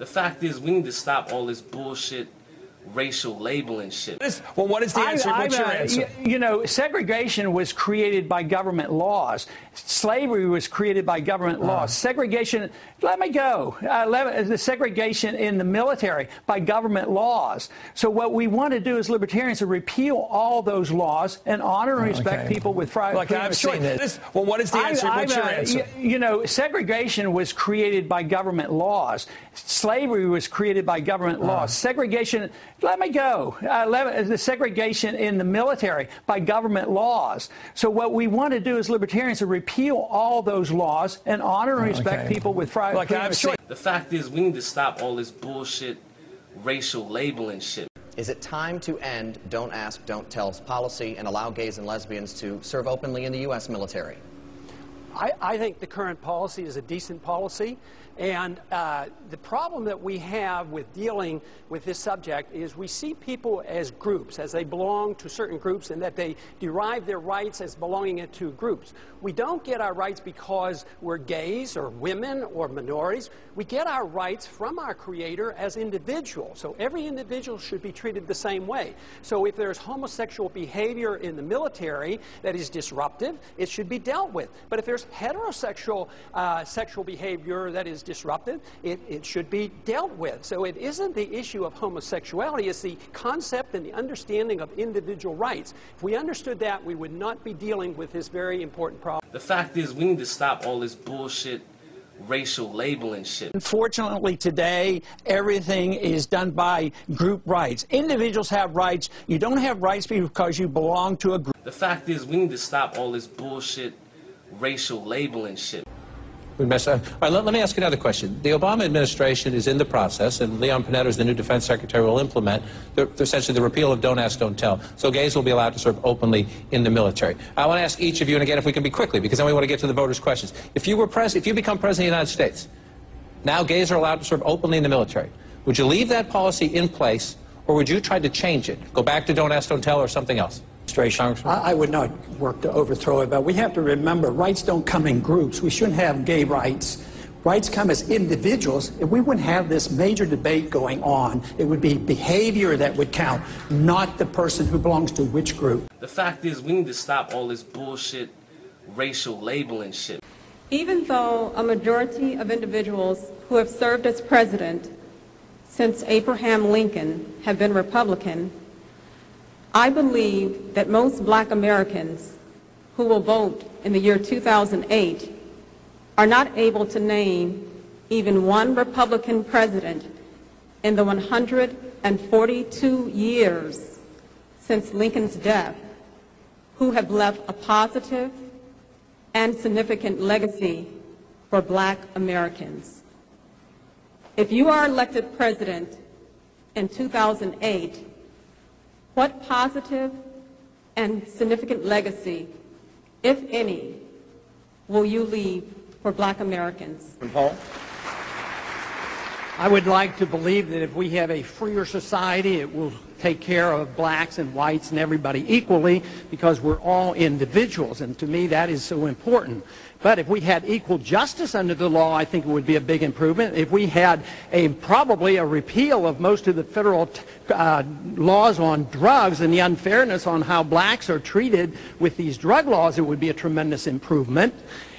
The fact is, we need to stop all this bullshit racial labeling shit. Well, what is the answer? What's your answer? You know, segregation was created by government laws. Slavery was created by government laws. Segregation, let me go. The segregation in the military by government laws. So what we want to do as libertarians is repeal all those laws and honor and respect people with freedom of choice. Well, what is the answer? What's your answer? You know, segregation was created by government laws. Slavery was created by government laws. Segregation, let me go. The segregation in the military by government laws. So what we want to do as libertarians is repeal all those laws and honor and respect people with freedom of choice. The fact is, we need to stop all this bullshit racial labeling shit. Is it time to end Don't Ask, Don't Tell policy and allow gays and lesbians to serve openly in the U.S. military? I think the current policy is a decent policy, and the problem that we have with dealing with this subject is we see people as groups, as they belong to certain groups, and that they derive their rights as belonging to groups. We don't get our rights because we're gays or women or minorities. We get our rights from our Creator as individuals. So every individual should be treated the same way. So if there's homosexual behavior in the military that is disruptive, it should be dealt with. But if there's heterosexual sexual behavior that is disruptive, it should be dealt with. So it isn't the issue of homosexuality, it's the concept and the understanding of individual rights. If we understood that, we would not be dealing with this very important problem. The fact is, we need to stop all this bullshit racial labeling shit. Unfortunately, today, everything is done by group rights. Individuals have rights. You don't have rights because you belong to a group. The fact is, we need to stop all this bullshit racial labeling shit. All right, let me ask you another question. The Obama administration is in the process, and Leon Panetta, as the new defense secretary, will implement essentially the repeal of Don't Ask, Don't Tell. So gays will be allowed to serve openly in the military. I want to ask each of you, and again, if we can be quickly, because then we want to get to the voters' questions. If you become president of the United States, now gays are allowed to serve openly in the military. Would you leave that policy in place, or would you try to change it? Go back to Don't Ask, Don't Tell, or something else? I would not work to overthrow it, but we have to remember rights don't come in groups. We shouldn't have gay rights. Rights come as individuals. If we wouldn't have this major debate going on, it would be behavior that would count, not the person who belongs to which group. The fact is, we need to stop all this bullshit racial labeling shit. Even though a majority of individuals who have served as president since Abraham Lincoln have been Republican, I believe that most black Americans who will vote in the year 2008 are not able to name even one Republican president in the 142 years since Lincoln's death who have left a positive and significant legacy for black Americans. If you are elected president in 2008, what positive and significant legacy, if any, will you leave for black Americans? Paul? I would like to believe that if we have a freer society, it will take care of blacks and whites and everybody equally, because we're all individuals, and to me that is so important. But if we had equal justice under the law, I think it would be a big improvement. If we had probably a repeal of most of the federal laws on drugs and the unfairness on how blacks are treated with these drug laws, it would be a tremendous improvement.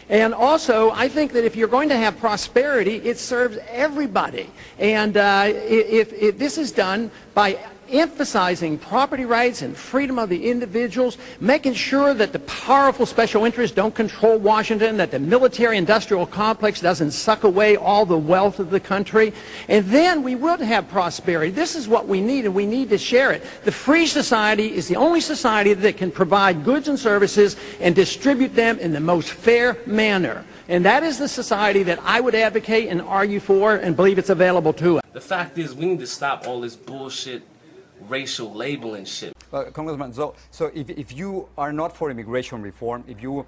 And also, I think that if you're going to have prosperity, it serves everybody. And if this is done by emphasizing property rights and freedom of the individuals, making sure that the powerful special interests don't control Washington, that the military-industrial complex doesn't suck away all the wealth of the country, and then we will have prosperity. This is what we need, and we need to share it. The free society is the only society that can provide goods and services and distribute them in the most fair manner. And that is the society that I would advocate and argue for and believe it's available to us. The fact is, we need to stop all this bullshit racial labeling shit. Congressman, so if you are not for immigration reform, if you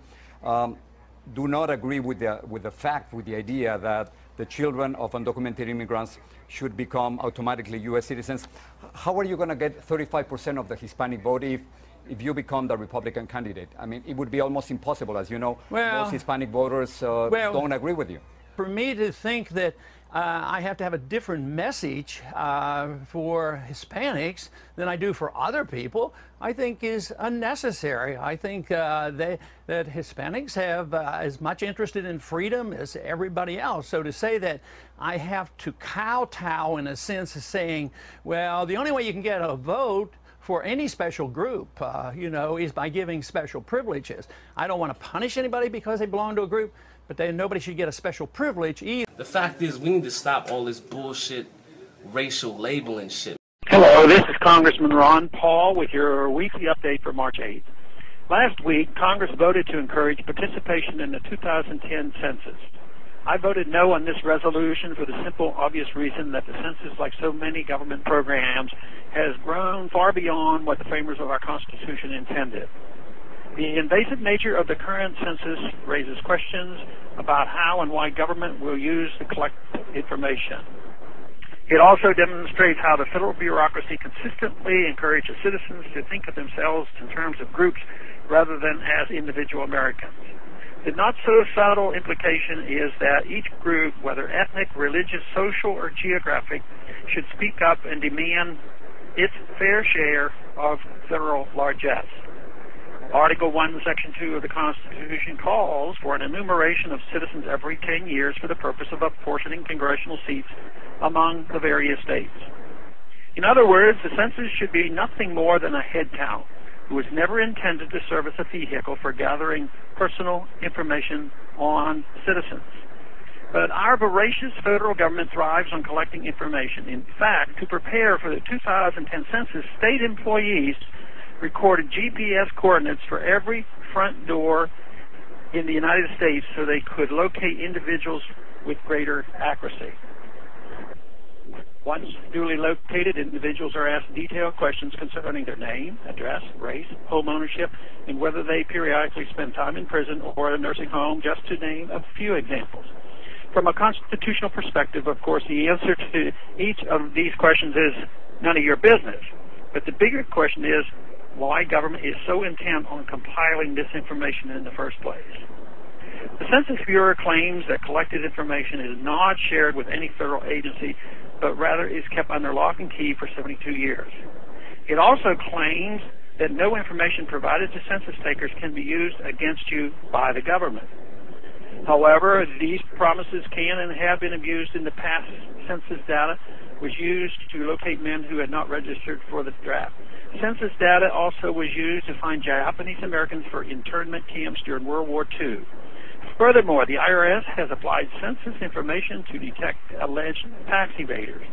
do not agree with the idea that the children of undocumented immigrants should become automatically U.S. citizens, how are you going to get 35% of the Hispanic vote if you become the Republican candidate? I mean, it would be almost impossible, as you know. Most Hispanic voters don't agree with you. For me to think that I have to have a different message for Hispanics than I do for other people, I think is unnecessary. I think that Hispanics have as much interested in freedom as everybody else. So to say that I have to kowtow in a sense of saying, well, the only way you can get a vote for any special group, is by giving special privileges. I don't want to punish anybody because they belong to a group, but nobody should get a special privilege either. The fact is, we need to stop all this bullshit racial labeling shit. Hello, this is Congressman Ron Paul with your weekly update for March 8th. Last week, Congress voted to encourage participation in the 2010 census. I voted no on this resolution for the simple, obvious reason that the census, like so many government programs, has grown far beyond what the framers of our Constitution intended. The invasive nature of the current census raises questions about how and why government will use the collected information. It also demonstrates how the federal bureaucracy consistently encourages citizens to think of themselves in terms of groups rather than as individual Americans. The not-so-subtle implication is that each group, whether ethnic, religious, social, or geographic, should speak up and demand its fair share of federal largesse. Article 1, Section 2 of the Constitution calls for an enumeration of citizens every 10 years for the purpose of apportioning congressional seats among the various states. In other words, the census should be nothing more than a head count. It was never intended to serve as a vehicle for gathering personal information on citizens. But our voracious federal government thrives on collecting information. In fact, to prepare for the 2010 census, state employees recorded GPS coordinates for every front door in the United States so they could locate individuals with greater accuracy. Once duly located, individuals are asked detailed questions concerning their name, address, race, home ownership, and whether they periodically spend time in prison or a nursing home, just to name a few examples. From a constitutional perspective, of course, the answer to each of these questions is none of your business. But the bigger question is why government is so intent on compiling this information in the first place. The Census Bureau claims that collected information is not shared with any federal agency, but rather is kept under lock and key for 72 years. It also claims that no information provided to census takers can be used against you by the government. However, these promises can and have been abused in the past. Census data was used to locate men who had not registered for the draft. Census data also was used to find Japanese Americans for internment camps during World War II. Furthermore, the IRS has applied census information to detect alleged tax evaders.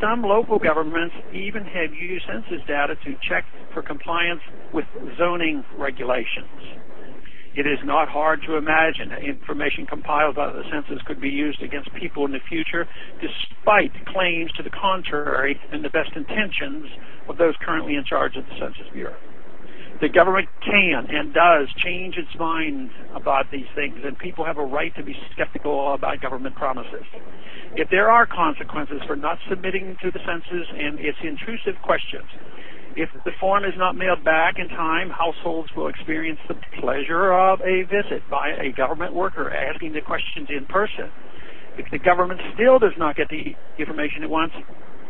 Some local governments even have used census data to check for compliance with zoning regulations. It is not hard to imagine that information compiled by the census could be used against people in the future, despite claims to the contrary and the best intentions of those currently in charge of the Census Bureau. The government can and does change its mind about these things, and people have a right to be skeptical about government promises. If there are consequences for not submitting to the census and its intrusive questions, if the form is not mailed back in time, households will experience the pleasure of a visit by a government worker asking the questions in person. If the government still does not get the information it wants,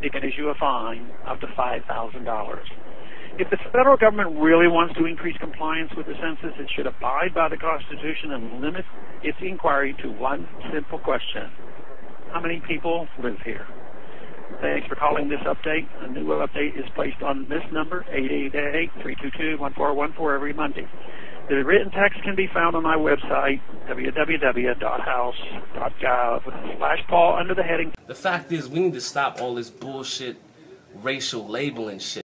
it can issue a fine up to $5,000. If the federal government really wants to increase compliance with the census, it should abide by the Constitution and limit its inquiry to one simple question: how many people live here? Thanks for calling this update. A new update is placed on this number, 888-322-1414, every Monday. The written text can be found on my website, www.house.gov/Paul, under the heading. The fact is, we need to stop all this bullshit racial labeling shit.